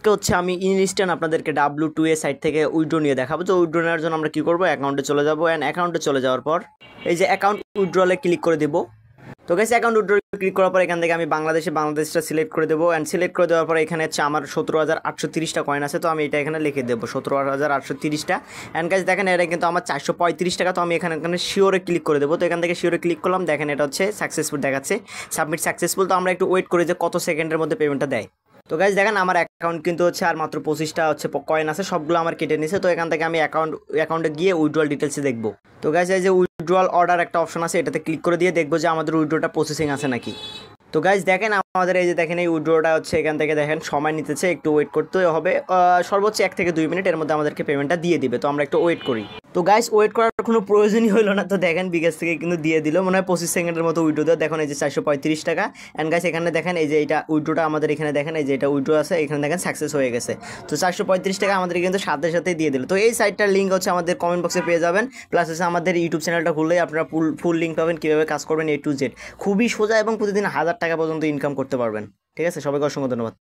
হচ্ছে আমি ইনস্ট্যান্ট আপনাদেরকে W2A সাইট থেকে উইথড্র নিয়ে দেখাবো। তো উইথড্র নেওয়ার জন্য আমরা কী করবো, অ্যাকাউন্টে চলে যাবো। অ্যান্ড অ্যাকাউন্টে চলে যাওয়ার পর এই যে অ্যাকাউন্ট উইথড্রলে ক্লিক করে দেবো। তো গাইস অ্যাকাউন্ট উইথড্র ক্লিক করার পর এখান থেকে আমি বাংলাদেশটা সিলেক্ট করে দেবো। অ্যান্ড সিলেক্ট করে দেওয়ার পর এখানে হচ্ছে আমার 17,830টা কয়েন আছে। তো আমি এটা এখানে লিখে দেবো 17,830টা। অ্যান্ড গাইস দেখেন এটা কিন্তু আমার 435 টাকা। তো আমি এখানে শিওরে ক্লিক করে দেবো। তো এখান থেকে শিওরে ক্লিক করলাম, দেখেন এটা হচ্ছে সাকসেসফুল দেখাচ্ছে, সাবমিট সাকসেসফুল। তো আমরা একটু ওয়েট করি যে কত সেকেন্ডের মধ্যে পেমেন্টটা দেয়। তো গাইজ দেখেন আমার অ্যাকাউন্ট কিন্তু হচ্ছে আর মাত্র 25টা হচ্ছে কয়েন আছে, সবগুলো আমার কেটে নিছে। তো এখান থেকে আমি অ্যাকাউন্টে গিয়ে উইথড্রল ডিটেলসে দেখবো। তো গাইজ এই যে উইথড্রল অর্ডার একটা অপশন আছে, এটাতে ক্লিক করে দিয়ে দেখবো যে আমাদের উইথড্রটা প্রসেসিং আছে নাকি। তো গাইজ দেখেন আমাদের এই যে দেখেন এই উইথড্রটা হচ্ছে এখান থেকে দেখেন সময় নিতেছে, একটু ওয়েট করতে হবে, সর্বোচ্চ 1 থেকে 2 মিনিট, এর মধ্যে আমাদেরকে পেমেন্টটা দিয়ে দিবে। তো আমরা একটু ওয়েট করি। তো গাইস ওয়েট করার কোনো প্রয়োজনই হলো না। তো দেখেন বিকাশ থেকে কিন্তু দিয়ে দিল, মনে হয় 25 সেকেন্ডের মতো উইথড্র দেওয়া। দেখুন এই যে 435 টাকা। অ্যান্ড গাইস এখানে দেখেন এই যে এটা উইথড্রটা আমাদের এখানে দেখেন এই যে এটা উইথড্র আছে, এখানে দেখেন সাকসেস হয়ে গেছে। তো 435 টাকা আমাদের কিন্তু সাথে সাথেই দিয়ে দিল। তো এই সাইটটার লিঙ্ক হচ্ছে আমাদের কমেন্ট বক্সে পেয়ে যাবেন। প্লাস হচ্ছে আমাদের ইউটিউব চ্যানেলটা খুললেই আপনারা ফুল লিঙ্ক পাবেন কীভাবে কাজ করবেন A to Z। খুবই সোজা এবং প্রতিদিন 1000 টাকা পর্যন্ত ইনকাম করতে পারবেন। ঠিক আছে, সবাইকে অসংখ্য ধন্যবাদ।